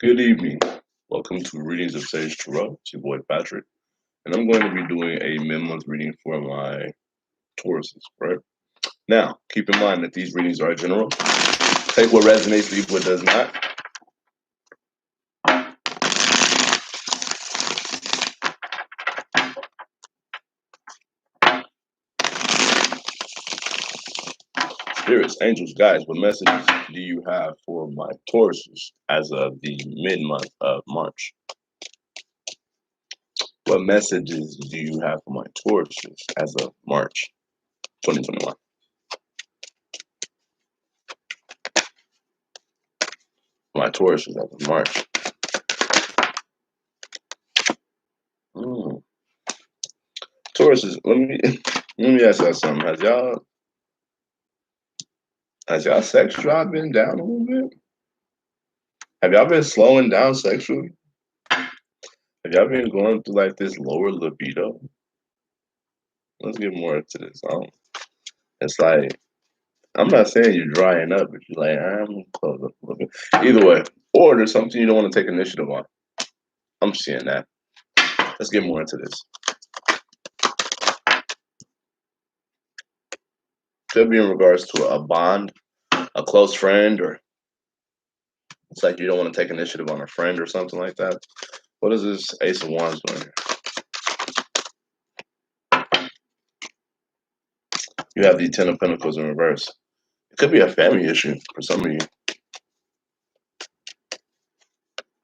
Good evening. Welcome to Readings of Sage Tarot. It's your boy Patrick, and I'm going to be doing a mid-month reading for my Tauruses. Right now, keep in mind that these readings are general. Take what resonates, leave what does not. Spirits, angels, guides, what messages do you have for my Tauruses as of the mid-month of March? What messages do you have for my Tauruses as of March 2021? My Tauruses as of March. Tauruses, let me ask y'all something. Has y'all sex drive been down a little bit? Have y'all been slowing down sexually? Have y'all been going through like this lower libido? Let's get more into this. It's like I'm not saying you're drying up, but you're like I'm close up a little bit. Either way, or there's something you don't want to take initiative on. I'm seeing that. Let's get more into this. Could be in regards to a bond, a close friend, or it's like you don't want to take initiative on a friend or something like that. What is this Ace of Wands doing here? You have the Ten of Pentacles in reverse. It could be a family issue for some of you.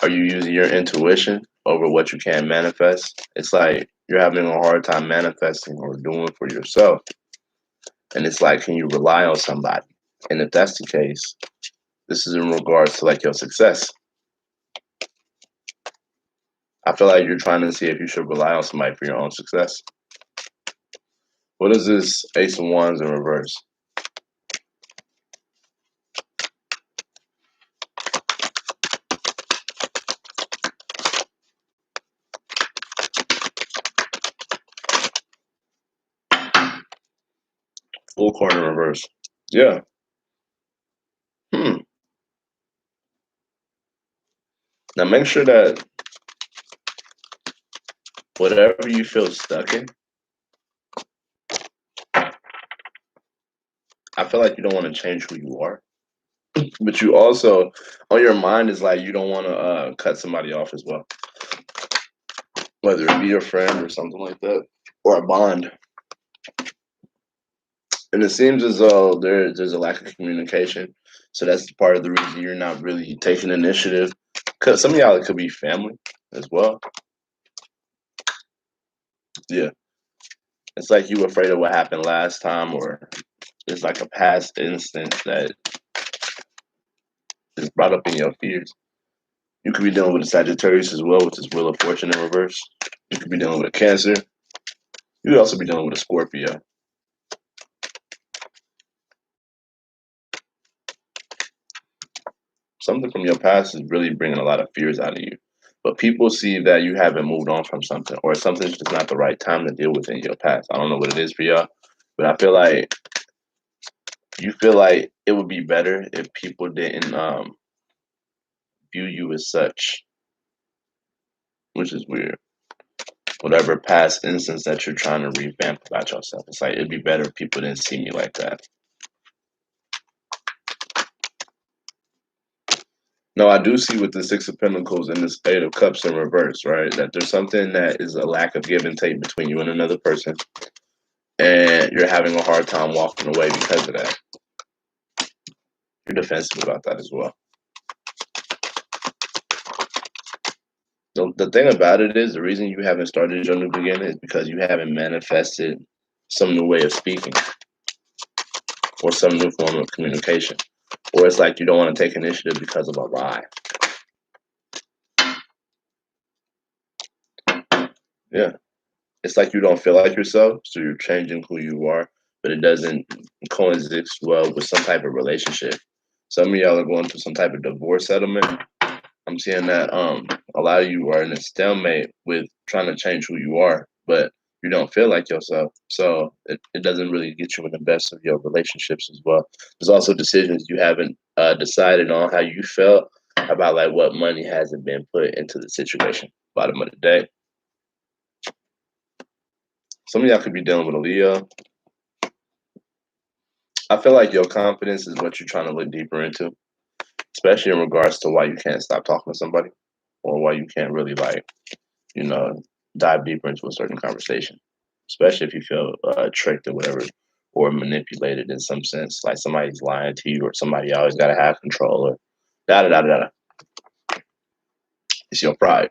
Are you using your intuition over what you can manifest? It's like you're having a hard time manifesting or doing for yourself. And it's like, can you rely on somebody? And if that's the case, this is in regards to like your success. I feel like you're trying to see if you should rely on somebody for your own success. What is this Ace of Wands in reverse? Full court in reverse. Yeah. Now make sure that whatever you feel stuck in, I feel like you don't want to change who you are. But you also, on your mind, is like you don't want to cut somebody off as well, whether it be your friend or something like that, or a bond. And it seems as though there's a lack of communication. So that's part of the reason you're not really taking initiative. Because some of y'all, it could be family as well. Yeah. It's like you were afraid of what happened last time, or it's like a past instance that is brought up in your fears. You could be dealing with a Sagittarius as well, which is Wheel of Fortune in reverse. You could be dealing with a Cancer. You could also be dealing with a Scorpio. Something from your past is really bringing a lot of fears out of you. But people see that you haven't moved on from something, or something's just not the right time to deal with in your past. I don't know what it is for y'all, but I feel like you feel like it would be better if people didn't view you as such, which is weird. Whatever past instance that you're trying to revamp about yourself, it's like it'd be better if people didn't see me like that. No, I do see with the Six of Pentacles and this Eight of Cups in reverse, right? That there's something that is a lack of give and take between you and another person, and you're having a hard time walking away because of that. You're defensive about that as well. The thing about it is the reason you haven't started your new beginning is because you haven't manifested some new way of speaking or some new form of communication. Or it's like you don't want to take initiative because of a lie. Yeah. It's like you don't feel like yourself, so you're changing who you are, but it doesn't coexist well with some type of relationship. Some of y'all are going through some type of divorce settlement. I'm seeing that a lot of you are in a stalemate with trying to change who you are, but you don't feel like yourself. So it doesn't really get you in the best of your relationships as well. There's also decisions you haven't decided on how you felt about like what money hasn't been put into the situation. Bottom of the day, some of y'all could be dealing with a Leo. I feel like your confidence is what you're trying to look deeper into, especially in regards to why you can't stop talking to somebody or why you can't really like, you know, dive deeper into a certain conversation, especially if you feel tricked or whatever, or manipulated in some sense, like somebody's lying to you or somebody always got to have control or da da da da da. It's your pride.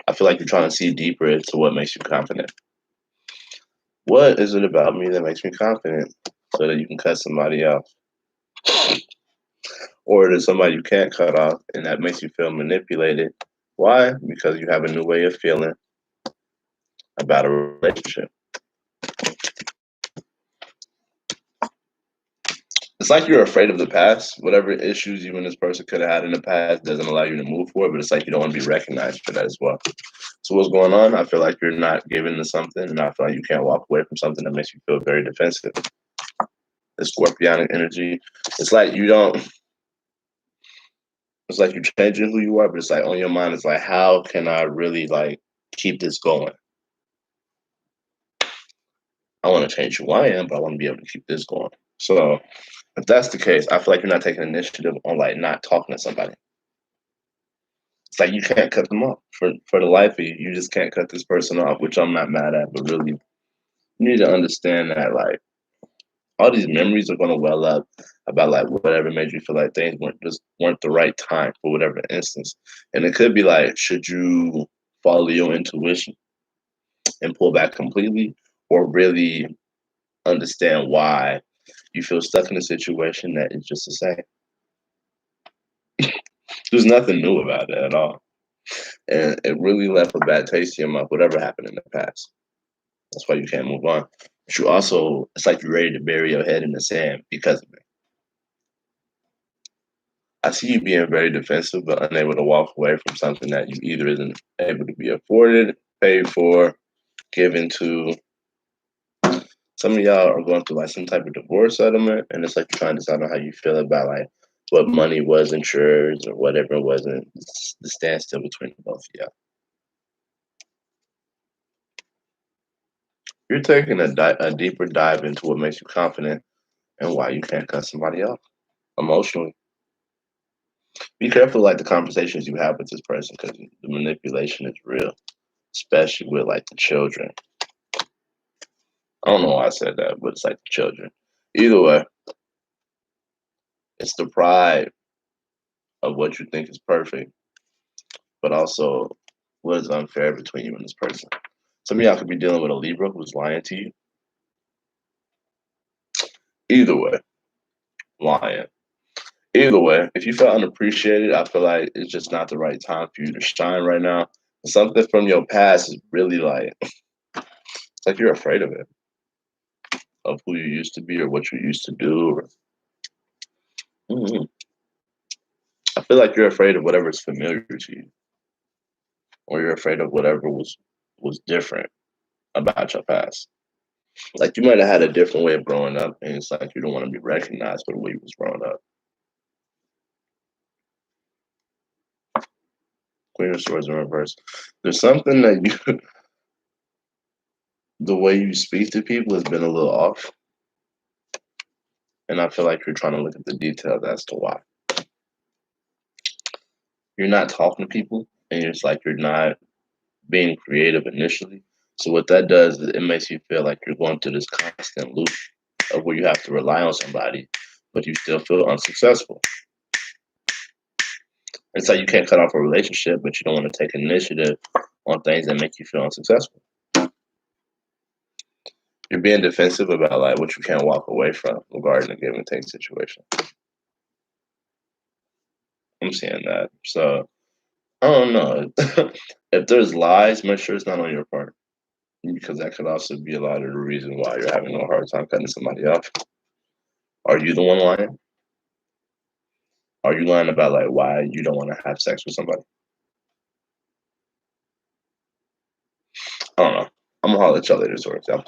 I feel like you're trying to see deeper into what makes you confident. What is it about me that makes me confident so that you can cut somebody off? Or there's somebody you can't cut off and that makes you feel manipulated. Why? Because you have a new way of feeling about a relationship. It's like you're afraid of the past. Whatever issues you and this person could have had in the past doesn't allow you to move forward, but it's like you don't want to be recognized for that as well. So what's going on? I feel like you're not given to something, and I feel like you can't walk away from something that makes you feel very defensive. The scorpionic energy. It's like you don't, it's like you're changing who you are, but it's like on your mind, it's like, how can I really like keep this going? I want to change who I am, but I want to be able to keep this going. So if that's the case, I feel like you're not taking initiative on like not talking to somebody. It's like you can't cut them off for the life of you. You just can't cut this person off, which I'm not mad at, but really you need to understand that like all these memories are gonna well up about like whatever made you feel like things weren't the right time for whatever instance. And it could be like, should you follow your intuition and pull back completely, or really understand why you feel stuck in a situation that is just the same. There's nothing new about it at all. And it really left a bad taste in your mouth, whatever happened in the past. That's why you can't move on. But you also, it's like you're ready to bury your head in the sand because of it. I see you being very defensive, but unable to walk away from something that you either isn't able to be afforded, paid for, given to. Some of y'all are going through like some type of divorce settlement, and it's like you're trying to decide on how you feel about like what money wasn't yours or whatever wasn't. It's the standstill between both of y'all. You're taking a deeper dive into what makes you confident and why you can't cut somebody off emotionally. Be careful like the conversations you have with this person because the manipulation is real, especially with like the children. I don't know why I said that, but it's like the children. Either way, it's the pride of what you think is perfect, but also what is unfair between you and this person. Some of y'all could be dealing with a Libra who's lying to you. Either way, lying. Either way, if you feel unappreciated, I feel like it's just not the right time for you to shine right now. Something from your past is really like, it's like you're afraid of it, of who you used to be or what you used to do. Or, I feel like you're afraid of whatever is familiar to you, or you're afraid of whatever was different about your past. Like you might have had a different way of growing up, and it's like you don't want to be recognized for the way you was growing up. Queen of Swords in reverse. There's something that you, the way you speak to people has been a little off, and I feel like you're trying to look at the details as to why. You're not talking to people, and it's like you're not being creative initially. So what that does is it makes you feel like you're going through this constant loop of where you have to rely on somebody, but you still feel unsuccessful. It's like you can't cut off a relationship, but you don't want to take initiative on things that make you feel unsuccessful. You're being defensive about like what you can't walk away from regarding a give and take situation. I'm seeing that. So I don't know. If there's lies, make sure it's not on your part. Because that could also be a lot of the reason why you're having a hard time cutting somebody off. Are you the one lying? Are you lying about like why you don't want to have sex with somebody? I don't know. I'm gonna holler at y'all later, Taurus. Y'all